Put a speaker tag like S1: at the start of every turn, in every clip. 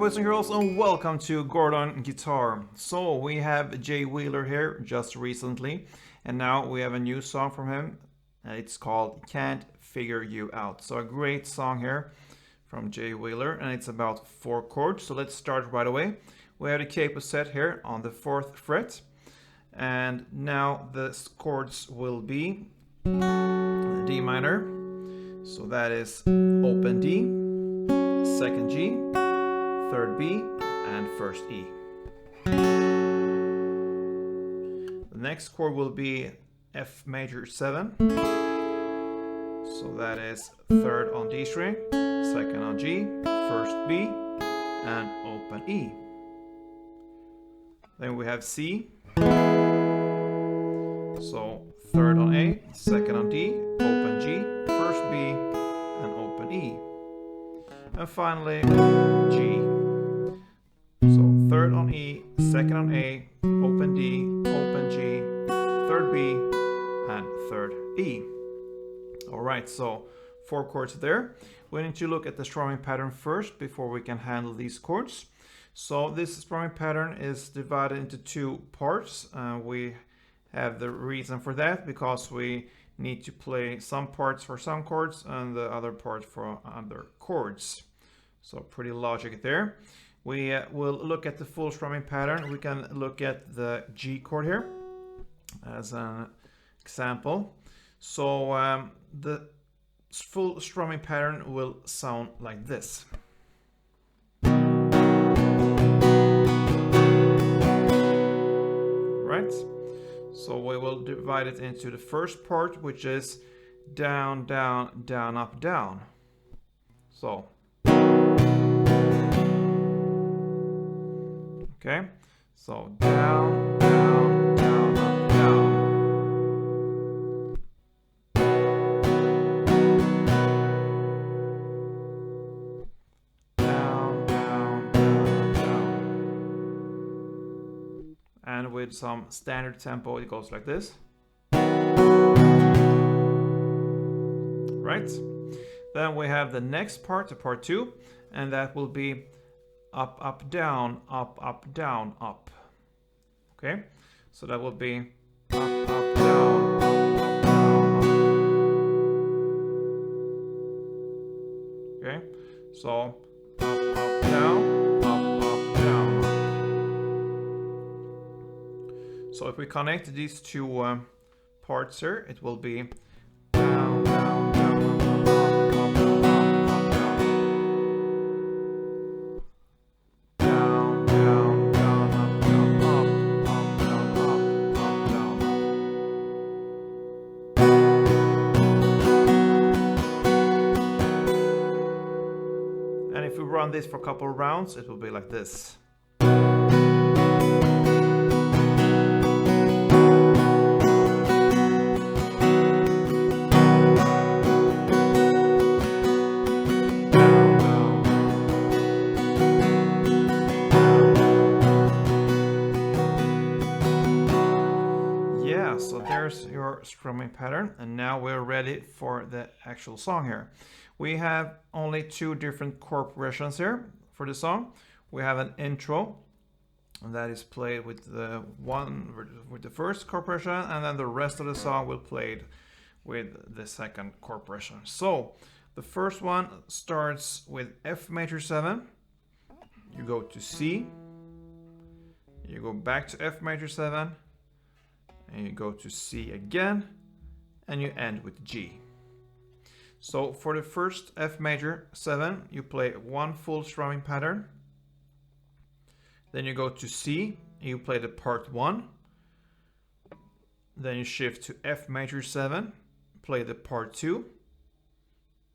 S1: boys and girls, and welcome to Gordon Guitar. So we have Jay Wheeler here just recently, and now we have a new song from him. It's called Can't Figure You Out. So a great song here from Jay Wheeler, and it's about 4 chords. So let's start right away. We have the capo set here on the 4th fret, and now the chords will be D minor. So that is open D, 2nd G, 3rd B, and 1st E. The next chord will be F major 7. So that is 3rd on D string, 2nd on G, 1st B, and open E. Then we have C. So 3rd on A, 2nd on D, open G, 1st B, and open E. And finally G. So 3rd on E, 2nd on A, open D, open G, 3rd B, and 3rd E. Alright, so 4 chords there. We need to look at the strumming pattern first before we can handle these chords. So this strumming pattern is divided into 2 parts. We have the reason for that because we need to play some parts for some chords and the other part for other chords. So pretty logic there. We will look at the full strumming pattern. We can look at the G chord here as an example. So the full strumming pattern will sound like this. Right? So we will divide it into the first part, which is down, down, down, up, down. So okay, so down, down, down, up, down. Down, down, down, down. And with some standard tempo, it goes like this. Right? Then we have the next part, the part 2, and that will be up, up, down, up, down, up. Okay, so that will be up, up, down, up, down, up. Okay, so up, down, up, down, up. So if we connect these 2 parts here, it will be down, down, down, up, up, down. If we run this for a couple of rounds, it will be like this. Yeah, so there's your strumming pattern, and now we're ready for the actual song here. We have only 2 different chord progressions here for the song. We have an intro, and that is played with the first chord progression, and then the rest of the song will play with the second chord progression. So the first one starts with F major 7. You go to C, you go back to F major 7, and you go to C again, and you end with G. So for the first F major 7, you play 1 full strumming pattern. Then you go to C, you play the part 1. Then you shift to F major 7, play the part 2.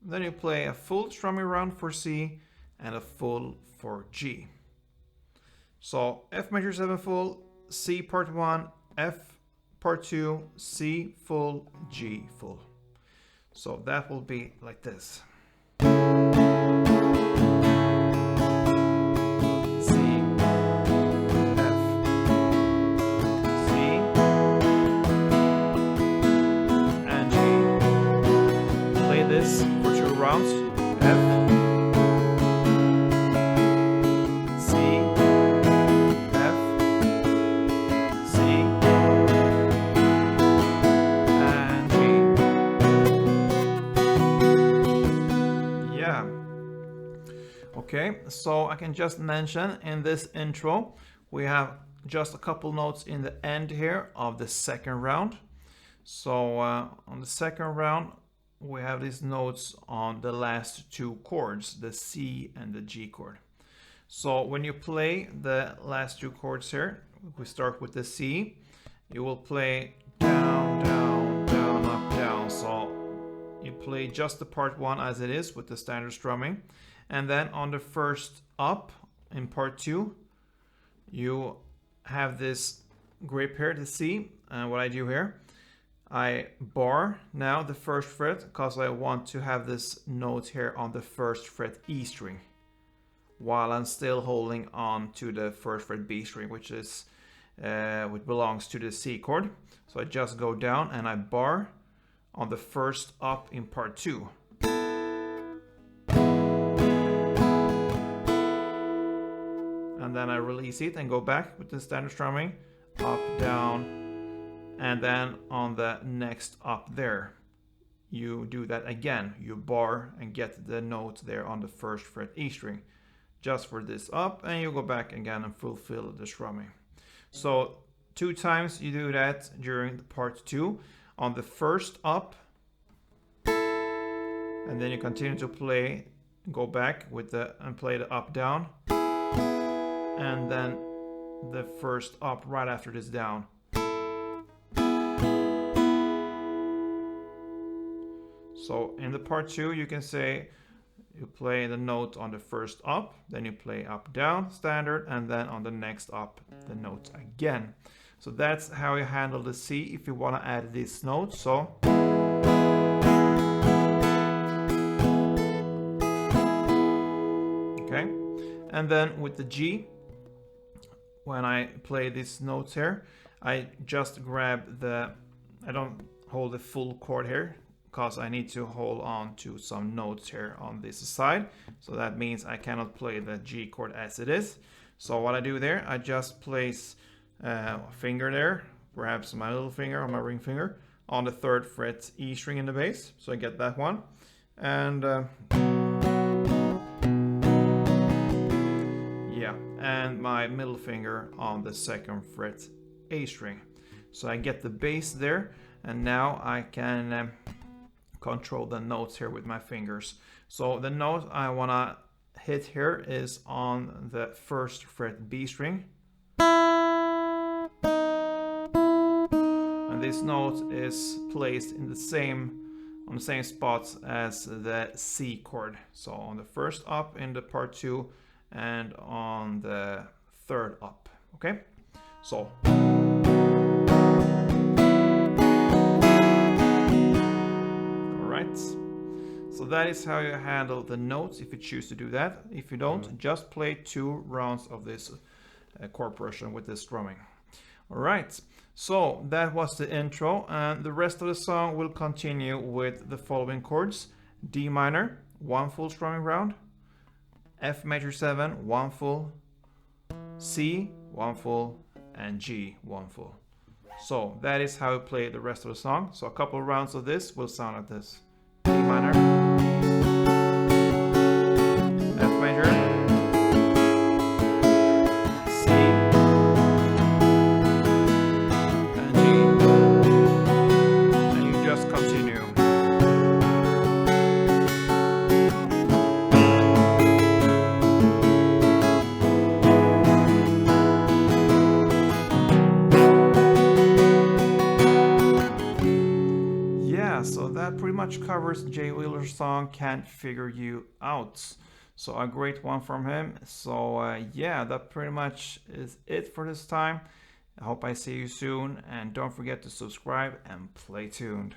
S1: Then you play a full strumming round for C and a full for G. So F major 7 full, C part 1, F part 2, C full, G full. So that will be like this. C, F, C, and G. Play this for 2 rounds. F, Okay, so I can just mention in this intro, we have just a couple notes in the end here of the second round. So on the second round, we have these notes on the last two chords, the C and the G chord. So when you play the last two chords here, we start with the C, you will play down, down, down, up, down. So you play just the part one as it is with the standard strumming. And then on the first up in part two, you have this grip here, the C. And what I do here, I bar now the first fret because I want to have this note here on the first fret E string, while I'm still holding on to the first fret B string, which belongs to the C chord. So I just go down and I bar on the first up in part two. And then I release it and go back with the standard strumming, up, down, and then on the next up there, you do that again. You bar and get the note there on the first fret E string, just for this up, and you go back again and fulfill the strumming. So 2 times you do that during the part 2 on the first up, and then you continue to play, go back with and play the up down, and then the first up right after this down. So in the part 2 you can say you play the note on the first up, then you play up down standard, and then on the next up the note again. So that's how you handle the C if you want to add this note. So okay, and then with the G, when I play these notes here, I just grab I don't hold the full chord here because I need to hold on to some notes here on this side. So that means I cannot play the G chord as it is. So what I do there, I just place a finger there, perhaps my little finger or my ring finger, on the 3rd fret E string in the bass. So I get that one. And yeah, and my middle finger on the 2nd fret A string. So I get the bass there, and now I can control the notes here with my fingers. So the note I want to hit here is on the 1st fret B string. And this note is placed in on the same spots as the C chord. So on the first up in the part 2 and on the 3rd up. Okay? So so that is how you handle the notes if you choose to do that. If you don't, just play 2 rounds of this chord progression with this strumming. Alright, so that was the intro, and the rest of the song will continue with the following chords: D minor, 1 full strumming round, F major 7, 1 full, C, 1 full, and G, 1 full. So that is how you play the rest of the song. So a couple of rounds of this will sound like this: D minor, F major, C, and G, and you just continue. So that pretty much covers Jay Wheeler's song Can't Figure You Out. So a great one from him. So yeah, that pretty much is it for this time. I hope I see you soon, and don't forget to subscribe and play tuned.